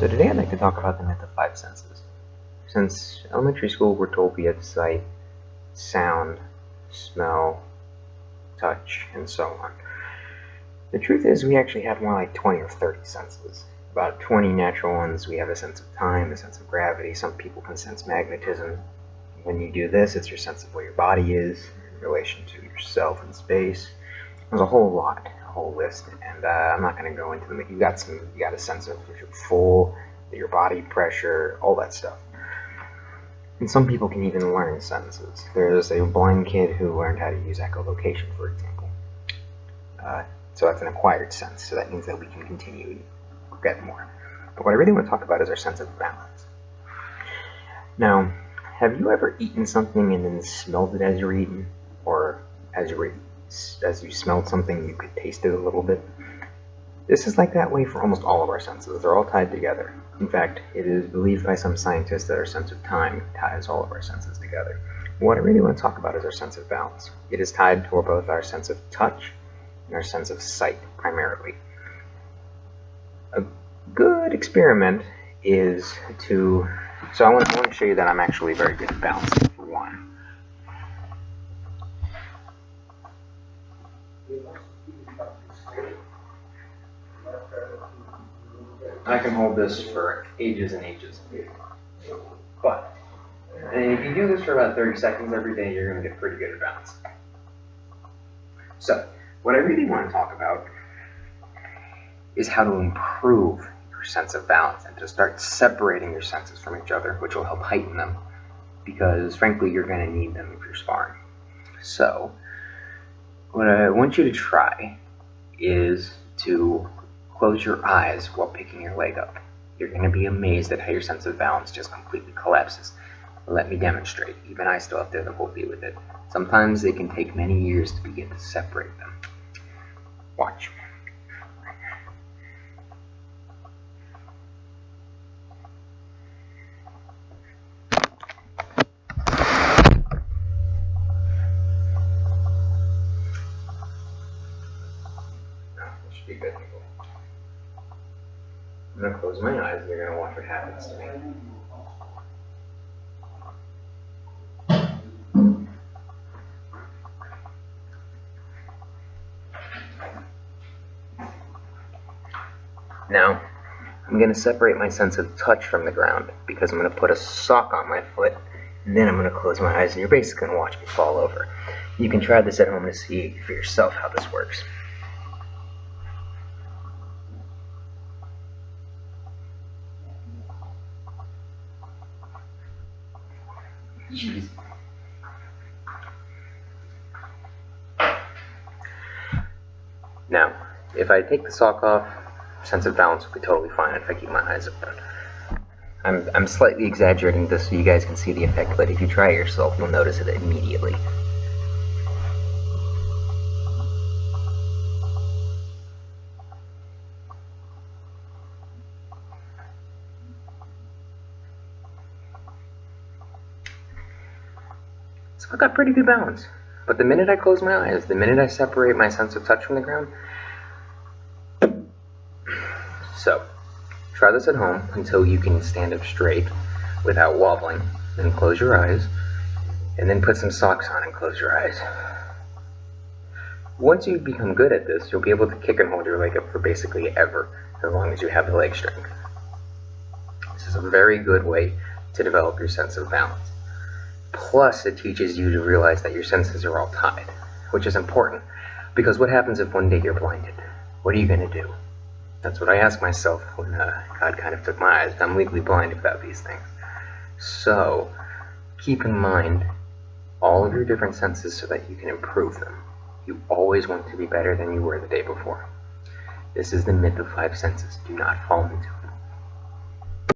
So today I'd like to talk about the myth of five senses. Since elementary school, we're told we have sight, sound, smell, touch, and so on. The truth is we actually have more like 20 or 30 senses. About 20 natural ones. We have a sense of time, a sense of gravity. Some people can sense magnetism. When you do this, it's your sense of where your body is in relation to yourself in space. There's a whole lot, a whole list, and I'm not going to go into them. You got a sense of if you're full, your body pressure, all that stuff. And some people can even learn senses. There's a blind kid who learned how to use echolocation, for example. So that's an acquired sense, so that means that we can continue to get more. But what I really want to talk about is our sense of balance. Now, have you ever eaten something and then smelled it as you're eating? Or as you smelled something, you could taste it a little bit? This is like that way for almost all of our senses. They're all tied together. In fact, it is believed by some scientists that our sense of time ties all of our senses together. What I really want to talk about is our sense of balance. It is tied to both our sense of touch and our sense of sight, primarily. A good experiment is to... So I want to show you that I'm actually very good at balancing, for one. I can hold this for ages and ages. But if you do this for about 30 seconds every day, you're going to get pretty good at balance. So, what I really want to talk about is how to improve your sense of balance and to start separating your senses from each other, which will help heighten them, because frankly, you're going to need them if you're sparring. So, what I want you to try is to close your eyes while picking your leg up. You're going to be amazed at how your sense of balance just completely collapses. Let me demonstrate. Even I still have difficulty with it. Sometimes it can take many years to begin to separate them. Watch. This should be good. I'm going to close my eyes and you're going to watch what happens to me. Now, I'm going to separate my sense of touch from the ground because I'm going to put a sock on my foot and then I'm going to close my eyes and you're basically going to watch me fall over. You can try this at home to see for yourself how this works. Jeez. Now, if I take the sock off, sense of balance will be totally fine if I keep my eyes open. I'm slightly exaggerating this so you guys can see the effect, but if you try it yourself, you'll notice it immediately. So I've got pretty good balance. But the minute I close my eyes, the minute I separate my sense of touch from the ground, so try this at home until you can stand up straight without wobbling. Then close your eyes, and then put some socks on and close your eyes. Once you become good at this, you'll be able to kick and hold your leg up for basically ever, as long as you have the leg strength. This is a very good way to develop your sense of balance. Plus, it teaches you to realize that your senses are all tied, which is important, because what happens if one day you're blinded? What are you going to do? That's what I ask myself when God kind of took my eyes. I'm legally blind without these things. So, keep in mind all of your different senses so that you can improve them. You always want to be better than you were the day before. This is the myth of five senses. Do not fall into it.